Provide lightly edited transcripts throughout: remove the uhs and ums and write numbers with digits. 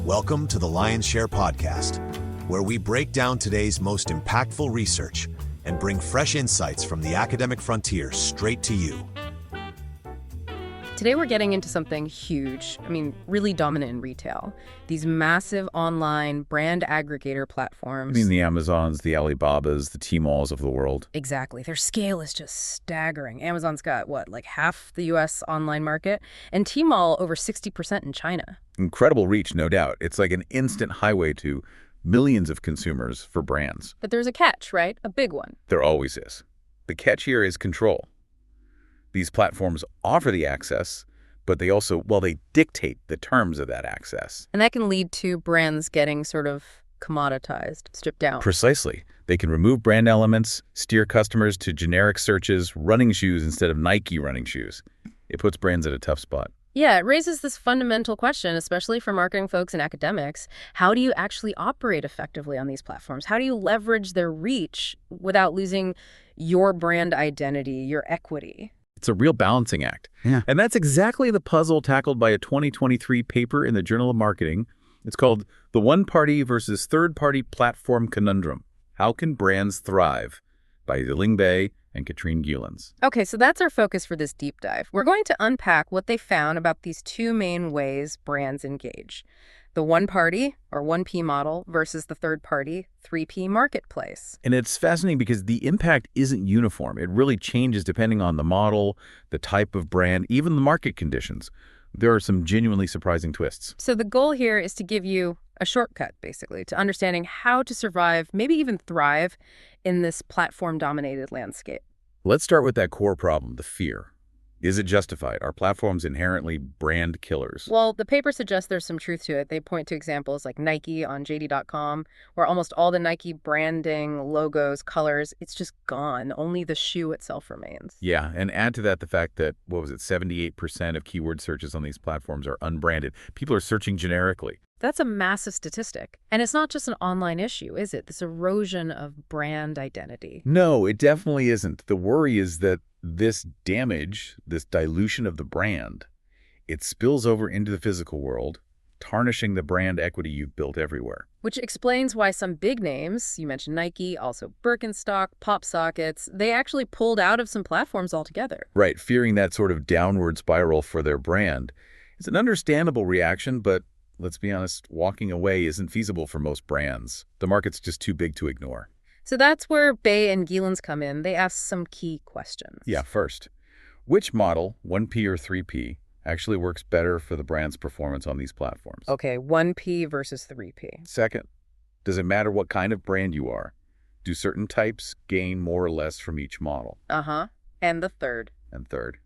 Welcome to the Lion's Share podcast, where we break down today's most impactful research and bring fresh insights from the academic frontier straight to you. Today we're getting into something huge, really dominant in retail. These massive online brand aggregator platforms. I mean the Amazons, the Alibabas, the Tmalls of the world. Exactly. Their scale is just staggering. Amazon's got, half the U.S. online market, and Tmall over 60% in China. Incredible reach, no doubt. It's like an instant highway to millions of consumers for brands. But there's a catch, right? A big one. There always is. The catch here is control. These platforms offer the access, but they also, they dictate the terms of that access. And that can lead to brands getting sort of commoditized, stripped down. Precisely. They can remove brand elements, steer customers to generic searches, running shoes instead of Nike running shoes. It puts brands at a tough spot. Yeah, it raises this fundamental question, especially for marketing folks and academics. How do you actually operate effectively on these platforms? How do you leverage their reach without losing your brand identity, your equity? It's a real balancing act. Yeah. And that's exactly the puzzle tackled by a 2023 paper in the Journal of Marketing. It's called The One-Party versus Third-Party Platform Conundrum: How Can Brands Thrive? By Zhiling and Katrijn Gielens. Okay, so that's our focus for this deep dive. We're going to unpack what they found about these two main ways brands engage: the one-party, or 1P model, versus the third-party, 3P marketplace. And it's fascinating because the impact isn't uniform. It really changes depending on the model, the type of brand, even the market conditions. There are some genuinely surprising twists. So the goal here is to give you a shortcut, basically, to understanding how to survive, maybe even thrive, in this platform-dominated landscape. Let's start with that core problem, the fear. Is it justified? Are platforms inherently brand killers? Well, the paper suggests there's some truth to it. They point to examples like Nike on JD.com, where almost all the Nike branding, logos, colors, it's just gone. Only the shoe itself remains. Yeah, and add to that the fact that, 78% of keyword searches on these platforms are unbranded. People are searching generically. That's a massive statistic. And it's not just an online issue, is it? This erosion of brand identity. No, it definitely isn't. The worry is that this damage, this dilution of the brand, it spills over into the physical world, tarnishing the brand equity you've built everywhere. Which explains why some big names, you mentioned Nike, also Birkenstock, PopSockets, they actually pulled out of some platforms altogether. Right, fearing that sort of downward spiral for their brand. It's an understandable reaction, but let's be honest, walking away isn't feasible for most brands. The market's just too big to ignore. So that's where Bay and Gielens come in. They ask some key questions. Yeah, first, which model, 1P or 3P, actually works better for the brand's performance on these platforms? Okay, 1P versus 3P. Second, does it matter what kind of brand you are? Do certain types gain more or less from each model? And the third? And third,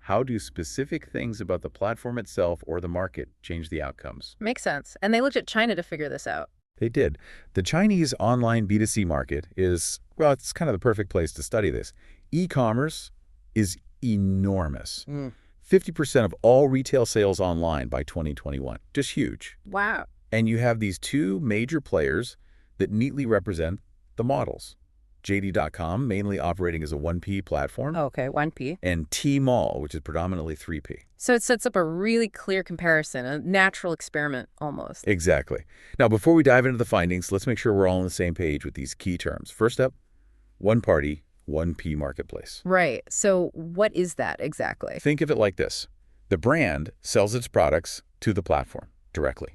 how do specific things about the platform itself or the market change the outcomes? Makes sense. And they looked at China to figure this out. They did. The Chinese online B2C market is, it's kind of the perfect place to study this. E-commerce is enormous. 50% of all retail sales online by 2021. Just huge. Wow. And you have these two major players that neatly represent the models. JD.com, mainly operating as a 1P platform. Okay, 1P. And Tmall, which is predominantly 3P. So it sets up a really clear comparison, a natural experiment almost. Exactly. Now, before we dive into the findings, let's make sure we're all on the same page with these key terms. First up, one-party, 1P marketplace. Right. So what is that exactly? Think of it like this. The brand sells its products to the platform directly.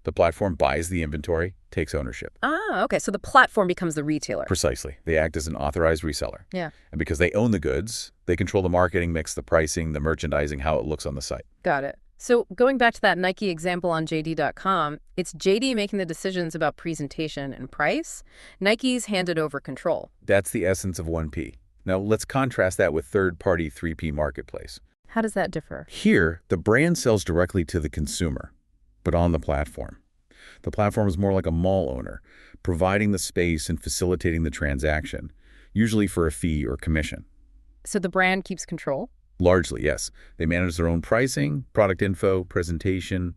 The platform buys the inventory, takes ownership. Okay. So the platform becomes the retailer. Precisely. They act as an authorized reseller. Yeah. And because they own the goods, they control the marketing mix, the pricing, the merchandising, how it looks on the site. Got it. So going back to that Nike example on JD.com, it's JD making the decisions about presentation and price. Nike's handed over control. That's the essence of 1P. Now let's contrast that with third-party 3P marketplace. How does that differ? Here, the brand sells directly to the consumer, but on the platform. The platform is more like a mall owner, providing the space and facilitating the transaction, usually for a fee or commission. So the brand keeps control? Largely, yes. They manage their own pricing, product info, presentation,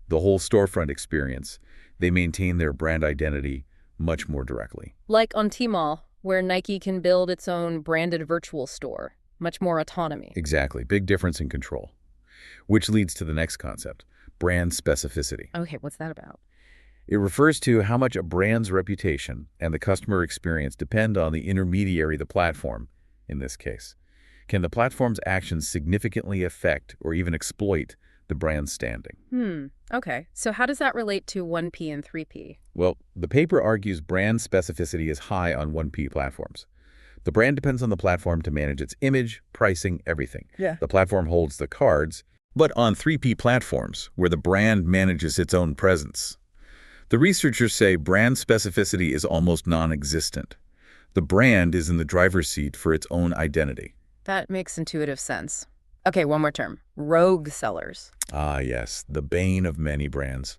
the whole storefront experience. They maintain their brand identity much more directly. Like on Tmall, where Nike can build its own branded virtual store. Much more autonomy. Exactly. Big difference in control. Which leads to the next concept. brand specificity. Okay, what's that about? It refers to how much a brand's reputation and the customer experience depend on the intermediary, the platform, in this case. Can the platform's actions significantly affect or even exploit the brand's standing? Okay. So how does that relate to 1P and 3P? Well, the paper argues brand specificity is high on 1P platforms. The brand depends on the platform to manage its image, pricing, everything. Yeah. The platform holds the cards, but on 3P platforms, where the brand manages its own presence, the researchers say brand specificity is almost non-existent. The brand is in the driver's seat for its own identity. That makes intuitive sense. Okay, one more term. Rogue sellers. Ah, yes, the bane of many brands.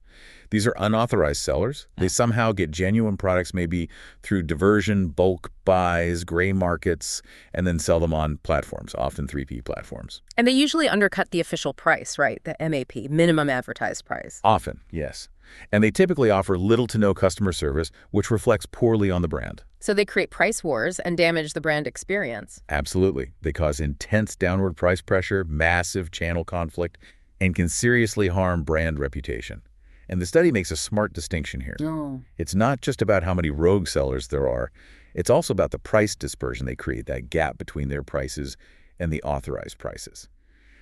These are unauthorized sellers. They somehow get genuine products maybe through diversion, bulk buys, gray markets, and then sell them on platforms, often 3P platforms. And they usually undercut the official price, right? The MAP, minimum advertised price. Often, yes. And they typically offer little to no customer service, which reflects poorly on the brand. So they create price wars and damage the brand experience. Absolutely. They cause intense downward price pressure, massive channel conflict, and can seriously harm brand reputation. And the study makes a smart distinction here. Oh. It's not just about how many rogue sellers there are. It's also about the price dispersion they create, that gap between their prices and the authorized prices.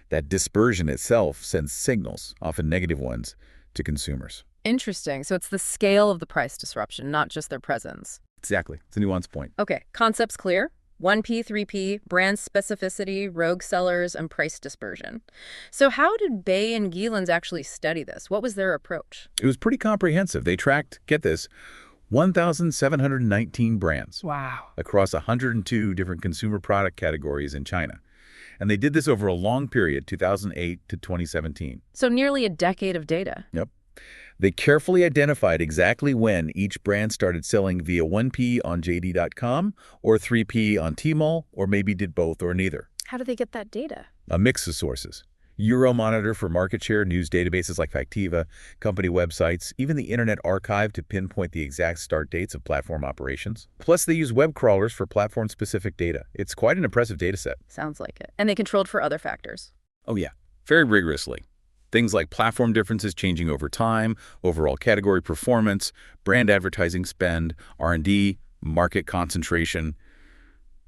That dispersion itself sends signals, often negative ones, to consumers. Interesting. So it's the scale of the price disruption, not just their presence. Exactly. It's a nuanced point. Okay, concept's clear. 1P, 3P, brand specificity, rogue sellers, and price dispersion. So how did Bay and Gielens actually study this? What was their approach? It was pretty comprehensive. They tracked, get this, 1,719 brands. Wow. Across 102 different consumer product categories in China. And they did this over a long period, 2008 to 2017. So nearly a decade of data. Yep. They carefully identified exactly when each brand started selling via 1P on JD.com or 3P on Tmall, or maybe did both or neither. How do they get that data? A mix of sources. Euromonitor for market share, news databases like Factiva, company websites, even the Internet Archive to pinpoint the exact start dates of platform operations. Plus, they use web crawlers for platform-specific data. It's quite an impressive data set. Sounds like it. And they controlled for other factors. Oh yeah, very rigorously. Things like platform differences changing over time, overall category performance, brand advertising spend, R&D, market concentration.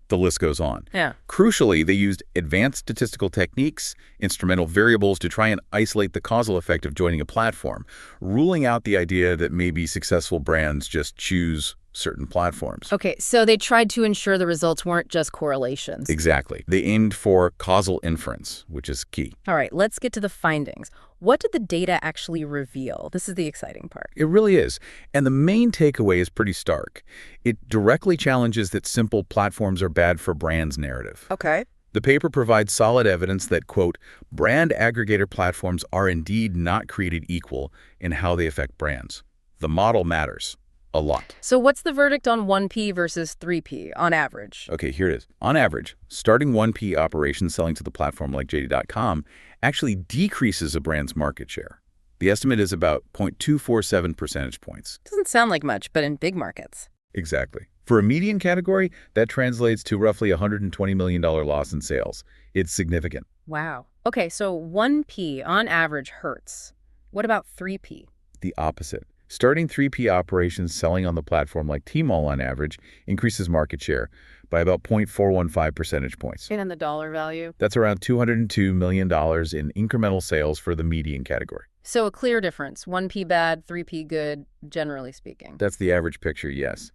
The list goes on. Yeah. Crucially, they used advanced statistical techniques, instrumental variables to try and isolate the causal effect of joining a platform, ruling out the idea that maybe successful brands just choose certain platforms. Okay, so they tried to ensure the results weren't just correlations. Exactly. They aimed for causal inference, which is key. All right, let's get to the findings. What did the data actually reveal? This is the exciting part. It really is. And the main takeaway is pretty stark. It directly challenges that simple platforms are bad for brands narrative. Okay. The paper provides solid evidence that, quote, brand aggregator platforms are indeed not created equal in how they affect brands. The model matters. A lot. So what's the verdict on 1P versus 3P on average? Okay, here it is. On average, starting 1P operations selling to the platform like JD.com actually decreases a brand's market share. The estimate is about 0.247 percentage points. Doesn't sound like much, but in big markets. Exactly. For a median category, that translates to roughly $120 million loss in sales. It's significant. Wow. Okay, so 1P on average hurts. What about 3P? The opposite. Starting 3P operations selling on the platform like Tmall on average increases market share by about 0.415 percentage points. And in the dollar value? That's around $202 million in incremental sales for the median category. So a clear difference. 1P bad, 3P good, generally speaking. That's the average picture, yes.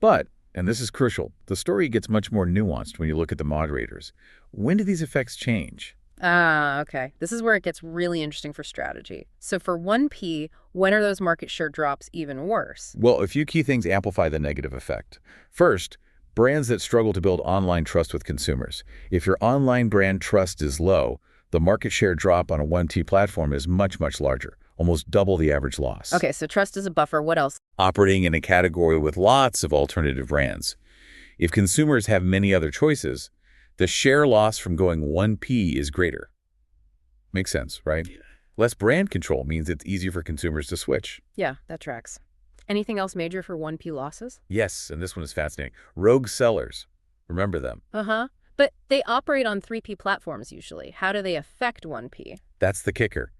But, and this is crucial, the story gets much more nuanced when you look at the moderators. When do these effects change? Ah, okay. This is where it gets really interesting for strategy. So for 1P, when are those market share drops even worse? Well, a few key things amplify the negative effect. First, brands that struggle to build online trust with consumers. If your online brand trust is low, the market share drop on a 1P platform is much, much larger, almost double the average loss. Okay, so trust is a buffer. What else? Operating in a category with lots of alternative brands. If consumers have many other choices, the share loss from going 1P is greater. Makes sense, right? Yeah. Less brand control means it's easier for consumers to switch. Yeah, that tracks. Anything else major for 1P losses? Yes, and this one is fascinating. Rogue sellers. Remember them. Uh-huh. But they operate on 3P platforms usually. How do they affect 1P? That's the kicker.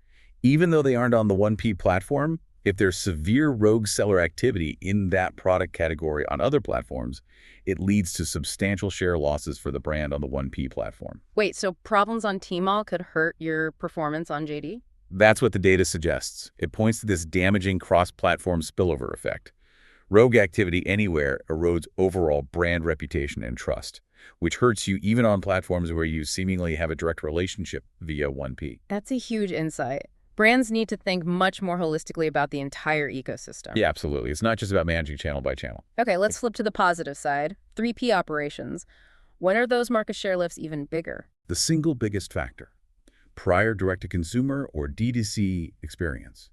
Even though they aren't on the 1P platform, if there's severe rogue seller activity in that product category on other platforms, it leads to substantial share losses for the brand on the 1P platform. Wait, so problems on Tmall could hurt your performance on JD? That's what the data suggests. It points to this damaging cross-platform spillover effect. Rogue activity anywhere erodes overall brand reputation and trust, which hurts you even on platforms where you seemingly have a direct relationship via 1P. That's a huge insight. Brands need to think much more holistically about the entire ecosystem. Yeah, absolutely. It's not just about managing channel by channel. Okay, let's flip to the positive side. 3P operations. When are those market share lifts even bigger? The single biggest factor: prior direct-to-consumer or D2C experience.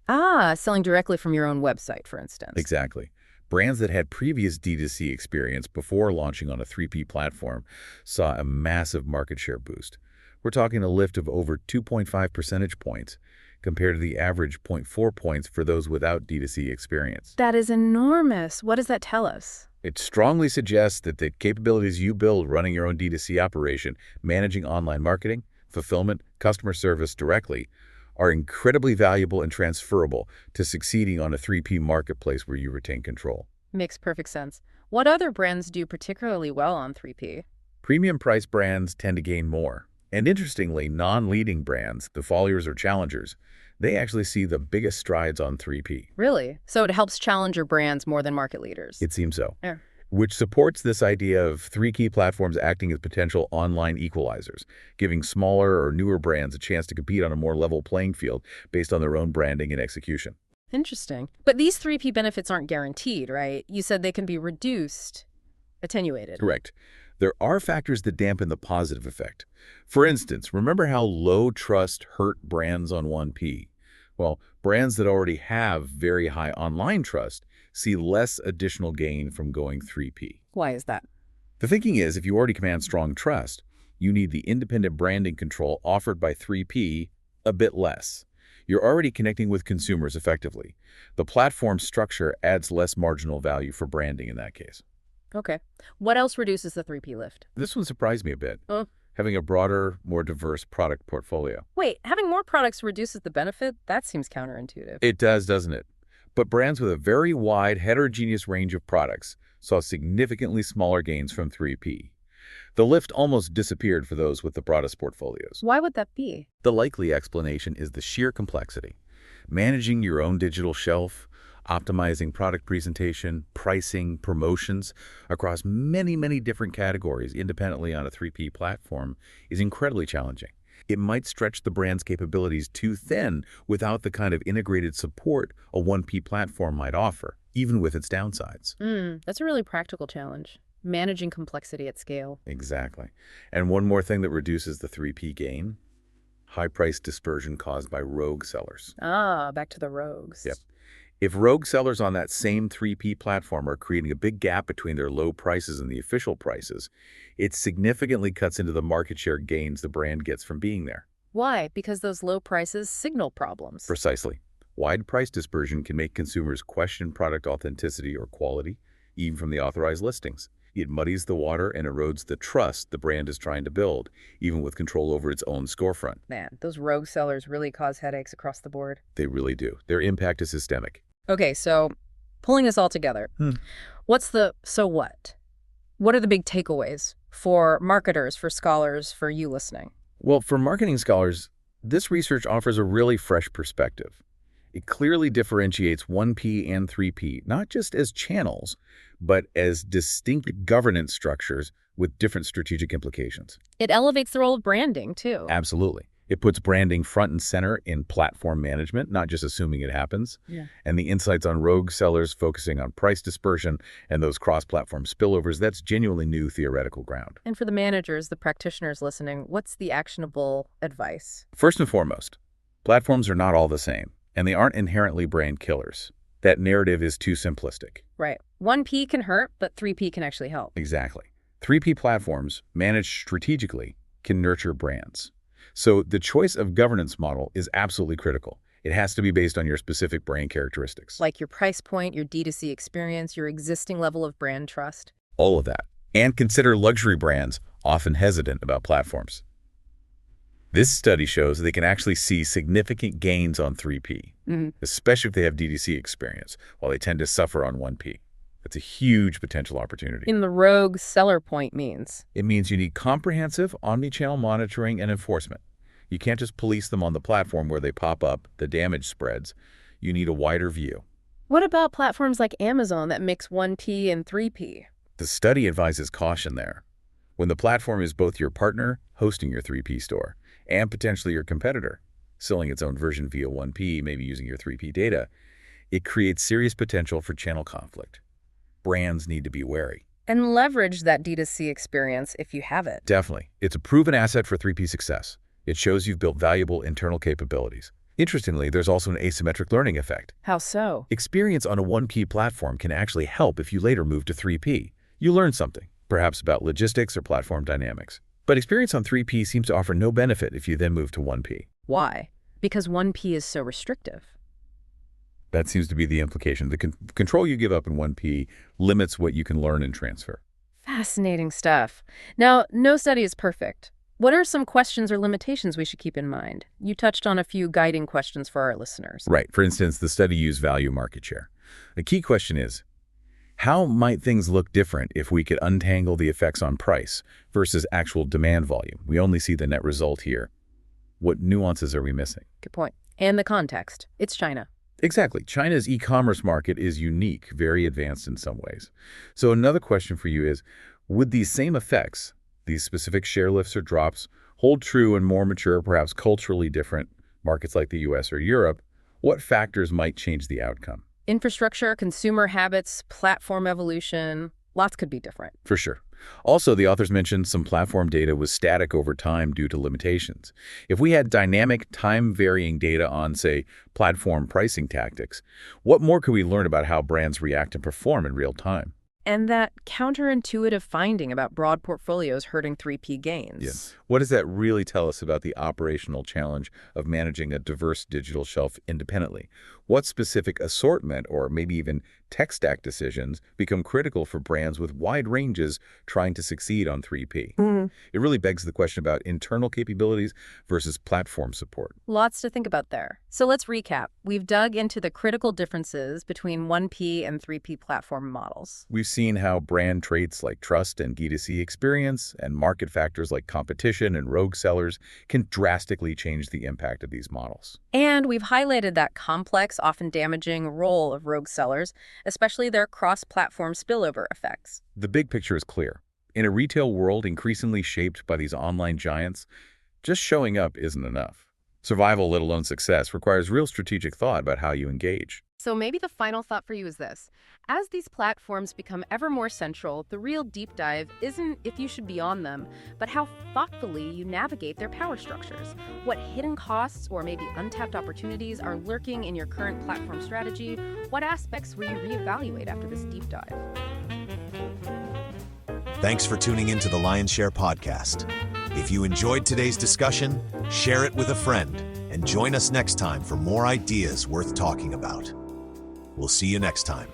Selling directly from your own website, for instance. Exactly. Brands that had previous D2C experience before launching on a 3P platform saw a massive market share boost. We're talking a lift of over 2.5 percentage points compared to the average 0.4 points for those without D2C experience. That is enormous. What does that tell us? It strongly suggests that the capabilities you build running your own D2C operation, managing online marketing, fulfillment, customer service directly, are incredibly valuable and transferable to succeeding on a 3P marketplace where you retain control. Makes perfect sense. What other brands do particularly well on 3P? Premium price brands tend to gain more. And interestingly, non-leading brands, the followers or challengers, they actually see the biggest strides on 3P. Really? So it helps challenger brands more than market leaders? It seems so. Yeah. Which supports this idea of 3 key platforms acting as potential online equalizers, giving smaller or newer brands a chance to compete on a more level playing field based on their own branding and execution. Interesting. But these 3P benefits aren't guaranteed, right? You said they can be reduced, attenuated. Correct. There are factors that dampen the positive effect. For instance, remember how low trust hurt brands on 1P? Well, brands that already have very high online trust see less additional gain from going 3P. Why is that? The thinking is, if you already command strong trust, you need the independent branding control offered by 3P a bit less. You're already connecting with consumers effectively. The platform structure adds less marginal value for branding in that case. Okay. What else reduces the 3P lift? This one surprised me a bit. Having a broader, more diverse product portfolio. Wait, having more products reduces the benefit? That seems counterintuitive. It does, doesn't it? But brands with a very wide, heterogeneous range of products saw significantly smaller gains from 3P. The lift almost disappeared for those with the broadest portfolios. Why would that be? The likely explanation is the sheer complexity. Managing your own digital shelf, optimizing product presentation, pricing, promotions across many, many different categories independently on a 3P platform is incredibly challenging. It might stretch the brand's capabilities too thin without the kind of integrated support a 1P platform might offer, even with its downsides. That's a really practical challenge. Managing complexity at scale. Exactly. And one more thing that reduces the 3P gain: high price dispersion caused by rogue sellers. Back to the rogues. Yep. If rogue sellers on that same 3P platform are creating a big gap between their low prices and the official prices, it significantly cuts into the market share gains the brand gets from being there. Why? Because those low prices signal problems. Precisely. Wide price dispersion can make consumers question product authenticity or quality, even from the authorized listings. It muddies the water and erodes the trust the brand is trying to build, even with control over its own storefront. Man, those rogue sellers really cause headaches across the board. They really do. Their impact is systemic. Okay, so pulling this all together, what's the so what? What are the big takeaways for marketers, for scholars, for you listening? Well, for marketing scholars, this research offers a really fresh perspective. It clearly differentiates 1P and 3P, not just as channels, but as distinct governance structures with different strategic implications. It elevates the role of branding, too. Absolutely. It puts branding front and center in platform management, not just assuming it happens. Yeah. And the insights on rogue sellers focusing on price dispersion and those cross-platform spillovers, that's genuinely new theoretical ground. And for the managers, the practitioners listening, what's the actionable advice? First and foremost, platforms are not all the same, and they aren't inherently brand killers. That narrative is too simplistic. Right. 1P can hurt, but 3P can actually help. Exactly. 3P platforms, managed strategically, can nurture brands. So the choice of governance model is absolutely critical. It has to be based on your specific brand characteristics. Like your price point, your D2C experience, your existing level of brand trust. All of that. And consider luxury brands, often hesitant about platforms. This study shows they can actually see significant gains on 3P, especially if they have DTC experience, while they tend to suffer on 1P. That's a huge potential opportunity. In the rogue seller point means? It means you need comprehensive omnichannel monitoring and enforcement. You can't just police them on the platform where they pop up, the damage spreads. You need a wider view. What about platforms like Amazon that mix 1P and 3P? The study advises caution there. When the platform is both your partner, hosting your 3P store, and potentially your competitor, selling its own version via 1P, maybe using your 3P data, it creates serious potential for channel conflict. Brands need to be wary. And leverage that D2C experience if you have it. Definitely. It's a proven asset for 3P success. It shows you've built valuable internal capabilities. Interestingly, there's also an asymmetric learning effect. How so? Experience on a 1P platform can actually help if you later move to 3P. You learn something, perhaps about logistics or platform dynamics. But experience on 3P seems to offer no benefit if you then move to 1P. Why? Because 1P is so restrictive. That seems to be the implication. The control you give up in 1P limits what you can learn and transfer. Fascinating stuff. Now, no study is perfect. What are some questions or limitations we should keep in mind? You touched on a few guiding questions for our listeners. Right. For instance, the study used value market share. The key question is, how might things look different if we could untangle the effects on price versus actual demand volume? We only see the net result here. What nuances are we missing? Good point. And the context. It's China. Exactly. China's e-commerce market is unique, very advanced in some ways. So another question for you is, would these same effects, these specific share lifts or drops, hold true in more mature, perhaps culturally different markets like the US or Europe? What factors might change the outcome? Infrastructure, consumer habits, platform evolution, lots could be different. For sure. Also, the authors mentioned some platform data was static over time due to limitations. If we had dynamic, time-varying data on, say, platform pricing tactics, what more could we learn about how brands react and perform in real time? And that counterintuitive finding about broad portfolios hurting 3P gains. Yes. What does that really tell us about the operational challenge of managing a diverse digital shelf independently? What specific assortment or maybe even tech stack decisions become critical for brands with wide ranges trying to succeed on 3P? It really begs the question about internal capabilities versus platform support. Lots to think about there. So let's recap. We've dug into the critical differences between 1P and 3P platform models. We've seen how brand traits like trust and D2C experience and market factors like competition and rogue sellers can drastically change the impact of these models. And we've highlighted that complex, often damaging role of rogue sellers, especially their cross-platform spillover effects. The big picture is clear. In a retail world increasingly shaped by these online giants, just showing up isn't enough. Survival, let alone success, requires real strategic thought about how you engage. So maybe the final thought for you is this. As these platforms become ever more central, the real deep dive isn't if you should be on them, but how thoughtfully you navigate their power structures. What hidden costs or maybe untapped opportunities are lurking in your current platform strategy? What aspects will you reevaluate after this deep dive? Thanks for tuning into the Lion's Share podcast. If you enjoyed today's discussion, share it with a friend and join us next time for more ideas worth talking about. We'll see you next time.